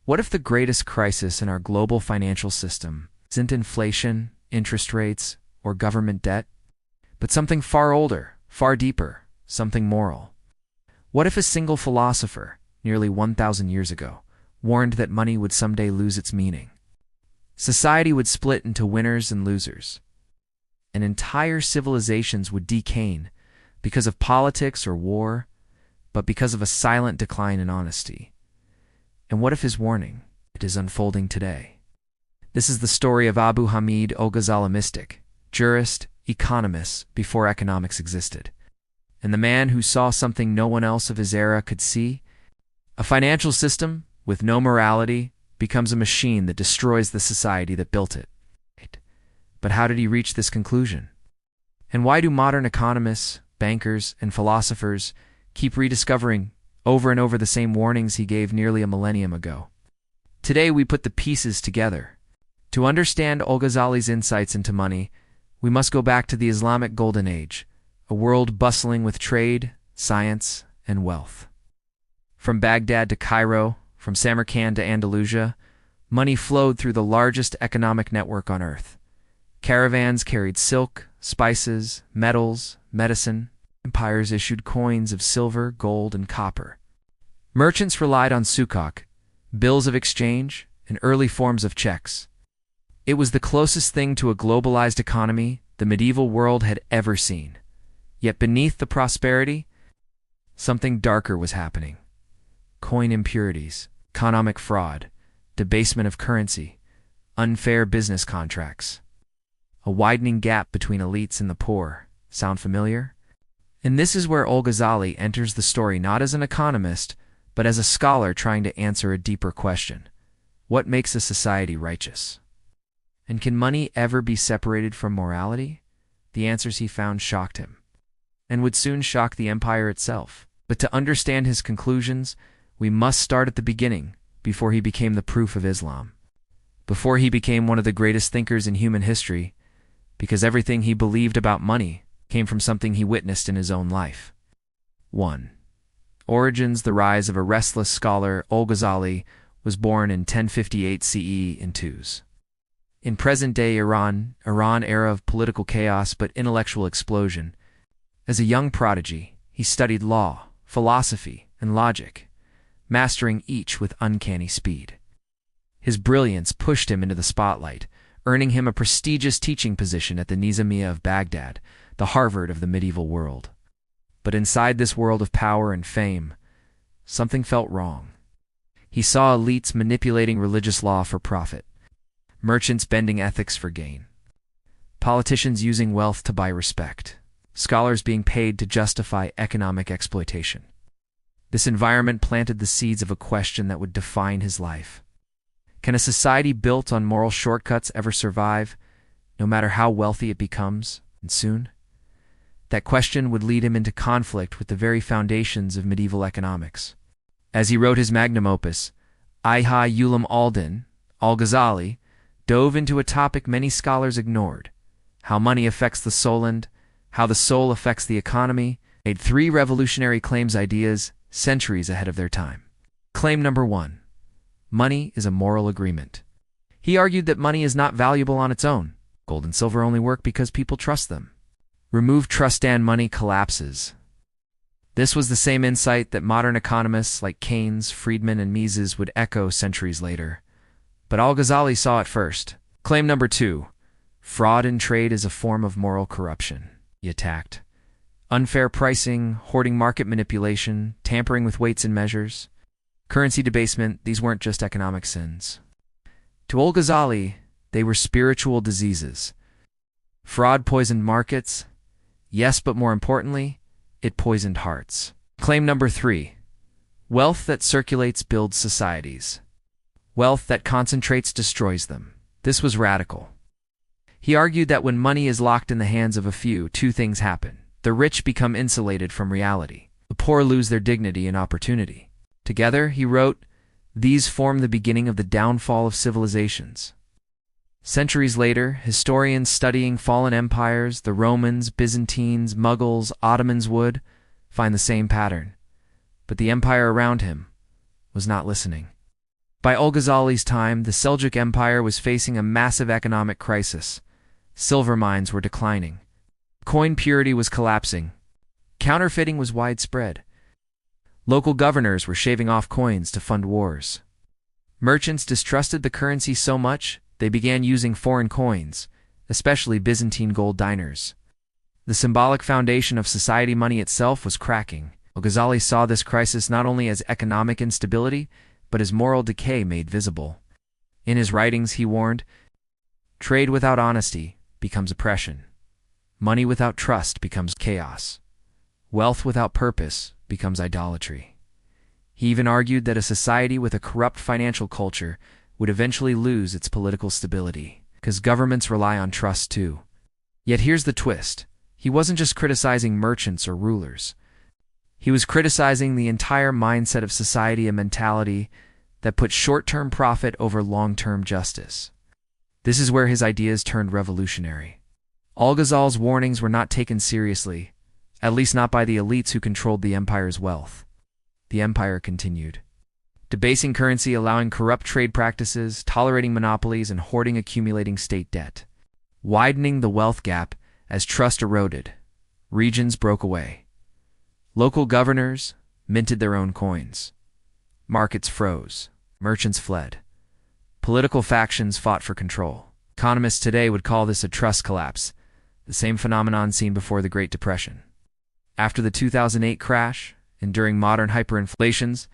What if the greatest crisis in our global financial system isn't inflation, interest rates, or government debt, but something far older, far deeper, something moral? What if a single philosopher, nearly 1,000 years ago, warned that money would someday lose its meaning? Society would split into winners and losers, and entire civilizations would decay because of politics or war, but because of a silent decline in honesty. And what if his warning is unfolding today? This is the story of Abu Hamid Al-Ghazali, mystic, jurist, economist before economics existed, and the man who saw something no one else of his era could see. A financial system with no morality becomes a machine that destroys the society that built it. But how did he reach this conclusion? And why do modern economists, bankers, and philosophers keep rediscovering over and over the same warnings he gave nearly a millennium ago? Today we put the pieces together. To understand Al-Ghazali's insights into money, we must go back to the Islamic Golden Age, a world bustling with trade, science, and wealth. From Baghdad to Cairo, from Samarkand to Andalusia, money flowed through the largest economic network on earth. Caravans carried silk, spices, metals, medicine. Empires issued coins of silver, gold, and copper. Merchants relied on sukuk, bills of exchange, and early forms of checks. It was the closest thing to a globalized economy the medieval world had ever seen. Yet beneath the prosperity, something darker was happening. Coin impurities, economic fraud, debasement of currency, unfair business contracts. A widening gap between elites and the poor. Sound familiar? And this is where Al-Ghazali enters the story not as an economist, but as a scholar trying to answer a deeper question. What makes a society righteous? And can money ever be separated from morality? The answers he found shocked him, and would soon shock the empire itself. But to understand his conclusions, we must start at the beginning, before he became the proof of Islam. Before he became one of the greatest thinkers in human history, because everything he believed about money came from something he witnessed in his own life. 1. Origins: the rise of a restless scholar. Al-Ghazali was born in 1058 CE in Tuz. In present-day Iran era of political chaos but intellectual explosion. As a young prodigy, he studied law, philosophy, and logic, mastering each with uncanny speed. His brilliance pushed him into the spotlight, earning him a prestigious teaching position at the Nizamiya of Baghdad, the Harvard of the medieval world. But inside this world of power and fame, something felt wrong. He saw elites manipulating religious law for profit, merchants bending ethics for gain, politicians using wealth to buy respect, scholars being paid to justify economic exploitation. This environment planted the seeds of a question that would define his life. Can a society built on moral shortcuts ever survive, no matter how wealthy it becomes, and soon? That question would lead him into conflict with the very foundations of medieval economics. As he wrote his magnum opus, Ihya Ulum al-Din, Al-Ghazali dove into a topic many scholars ignored: how money affects the soul and how the soul affects the economy. Made 3 revolutionary ideas centuries ahead of their time. Claim number 1. Money is a moral agreement. He argued that money is not valuable on its own. Gold and silver only work because people trust them. Remove trust and money collapses. This was the same insight that modern economists like Keynes, Friedman, and Mises would echo centuries later. But Al-Ghazali saw it first. Claim number 2. Fraud in trade is a form of moral corruption. He attacked unfair pricing, hoarding market manipulation, tampering with weights and measures, currency debasement. These weren't just economic sins. To Al-Ghazali, they were spiritual diseases. Fraud poisoned markets. Yes, but more importantly, it poisoned hearts. Claim number 3. Wealth that circulates builds societies. Wealth that concentrates destroys them. This was radical. He argued that when money is locked in the hands of a few, 2 things happen. The rich become insulated from reality. The poor lose their dignity and opportunity. Together, he wrote, these form the beginning of the downfall of civilizations. Centuries later, historians studying fallen empires, the Romans, Byzantines, Mughals, Ottomans would find the same pattern. But the empire around him was not listening. By Al-Ghazali's time, the Seljuk Empire was facing a massive economic crisis. Silver mines were declining. Coin purity was collapsing. Counterfeiting was widespread. Local governors were shaving off coins to fund wars. Merchants distrusted the currency so much, they began using foreign coins, especially Byzantine gold dinars. The symbolic foundation of society money itself was cracking. Al-Ghazali saw this crisis not only as economic instability, but as moral decay made visible. In his writings, he warned, "Trade without honesty becomes oppression. Money without trust becomes chaos. Wealth without purpose becomes idolatry." He even argued that a society with a corrupt financial culture would eventually lose its political stability, because governments rely on trust too. Yet here's the twist. He wasn't just criticizing merchants or rulers. He was criticizing the entire mindset of society, a mentality that put short-term profit over long-term justice. This is where his ideas turned revolutionary. Al-Ghazali's warnings were not taken seriously, at least not by the elites who controlled the empire's wealth. The empire continued, debasing currency, allowing corrupt trade practices, tolerating monopolies, and hoarding accumulating state debt, widening the wealth gap as trust eroded. Regions broke away. Local governors minted their own coins. Markets froze. Merchants fled. Political factions fought for control. Economists today would call this a trust collapse, the same phenomenon seen before the Great Depression. After the 2008 crash, and during modern hyperinflations,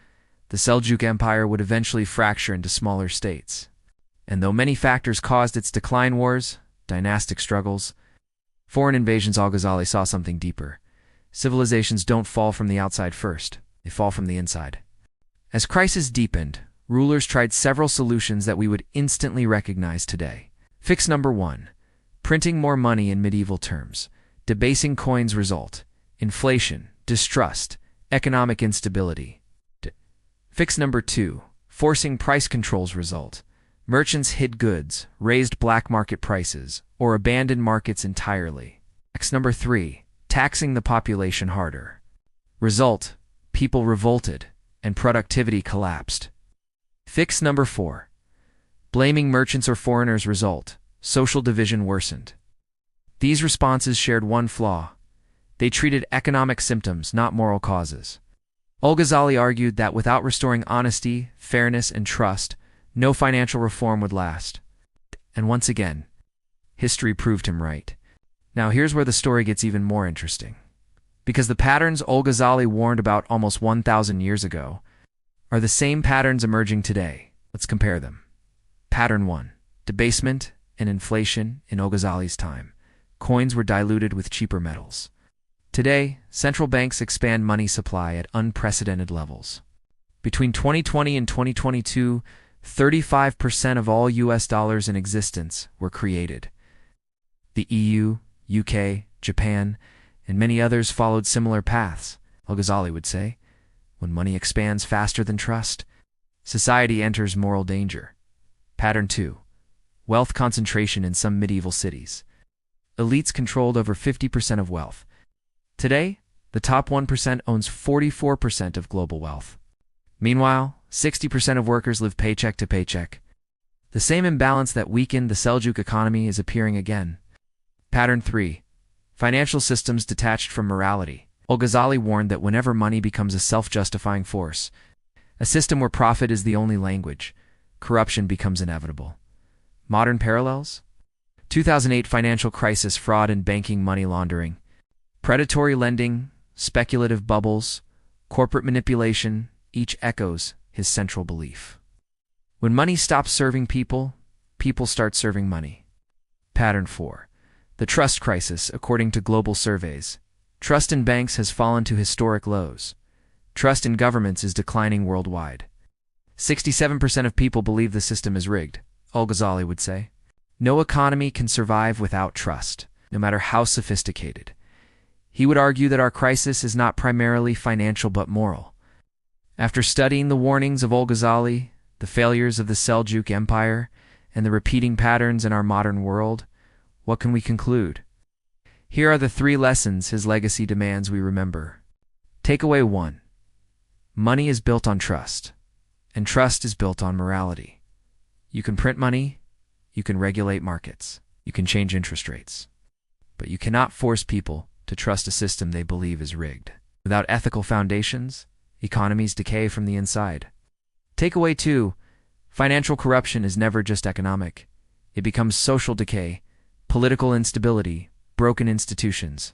the Seljuk Empire would eventually fracture into smaller states. And though many factors caused its decline, wars, dynastic struggles, foreign invasions, Al-Ghazali saw something deeper. Civilizations don't fall from the outside first, they fall from the inside. As crisis deepened, rulers tried several solutions that we would instantly recognize today. Fix number 1. Printing more money in medieval terms. Debasing coins result. Inflation, distrust, economic instability. Fix number 2. Forcing price controls result. Merchants hid goods, raised black market prices, or abandoned markets entirely. Fix number 3. Taxing the population harder. Result: people revolted, and productivity collapsed. Fix number 4. Blaming merchants or foreigners result: social division worsened. These responses shared one flaw. They treated economic symptoms, not moral causes. Al-Ghazali argued that without restoring honesty, fairness, and trust, no financial reform would last. And once again, history proved him right. Now here's where the story gets even more interesting. Because the patterns Al-Ghazali warned about almost 1,000 years ago are the same patterns emerging today. Let's compare them. Pattern 1. Debasement and inflation in Al-Ghazali's time. Coins were diluted with cheaper metals. Today, central banks expand money supply at unprecedented levels. Between 2020 and 2022, 35% of all US dollars in existence were created. The EU, UK, Japan, and many others followed similar paths. Al-Ghazali would say, when money expands faster than trust, society enters moral danger. Pattern 2. Wealth concentration in some medieval cities. Elites controlled over 50% of wealth. Today, the top 1% owns 44% of global wealth. Meanwhile, 60% of workers live paycheck to paycheck. The same imbalance that weakened the Seljuk economy is appearing again. Pattern 3. Financial systems detached from morality. Al-Ghazali warned that whenever money becomes a self-justifying force, a system where profit is the only language, corruption becomes inevitable. Modern parallels? 2008 financial crisis, fraud and banking, money laundering, predatory lending, speculative bubbles, corporate manipulation, each echoes his central belief. When money stops serving people, people start serving money. Pattern 4. The trust crisis, according to global surveys. Trust in banks has fallen to historic lows. Trust in governments is declining worldwide. 67% of people believe the system is rigged, Al-Ghazali would say. No economy can survive without trust, no matter how sophisticated. He would argue that our crisis is not primarily financial but moral. After studying the warnings of Al-Ghazali, the failures of the Seljuk Empire, and the repeating patterns in our modern world, what can we conclude? Here are the 3 lessons his legacy demands we remember. Takeaway 1. Money is built on trust. And trust is built on morality. You can print money, you can regulate markets, you can change interest rates. But you cannot force people to trust a system they believe is rigged. Without ethical foundations, economies decay from the inside. Takeaway 2. Financial corruption is never just economic. It becomes social decay, political instability, broken institutions.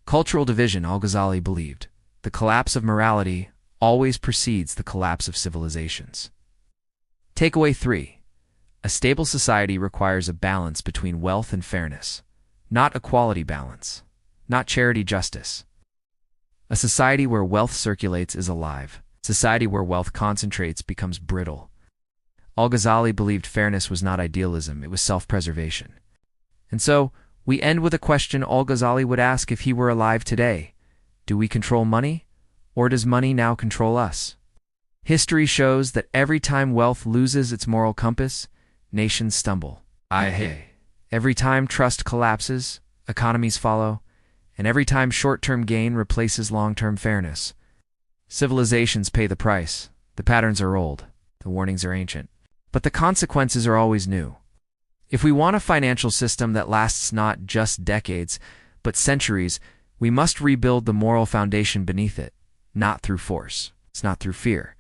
Cultural division, Al-Ghazali believed. The collapse of morality always precedes the collapse of civilizations. Takeaway 3. A stable society requires a balance between wealth and fairness, not equality balance, not charity justice. A society where wealth circulates is alive. A society where wealth concentrates becomes brittle. Al-Ghazali believed fairness was not idealism, it was self-preservation. And so, we end with a question Al-Ghazali would ask if he were alive today. Do we control money, or does money now control us? History shows that every time wealth loses its moral compass, nations stumble. Every time trust collapses, economies follow, and every time short-term gain replaces long-term fairness, civilizations pay the price. The patterns are old, the warnings are ancient, but the consequences are always new. If we want a financial system that lasts not just decades, but centuries, we must rebuild the moral foundation beneath it, not through force, it's not through fear,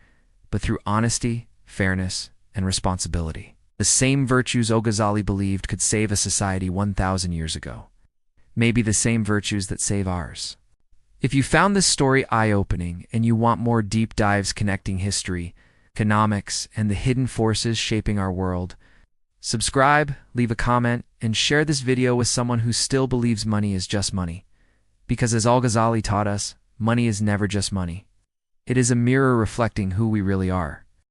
but through honesty, fairness, and responsibility. The same virtues Al-Ghazali believed could save a society 1,000 years ago. Maybe the same virtues that save ours. If you found this story eye-opening and you want more deep dives connecting history, economics, and the hidden forces shaping our world, subscribe, leave a comment, and share this video with someone who still believes money is just money. Because as Al-Ghazali taught us, money is never just money. It is a mirror reflecting who we really are.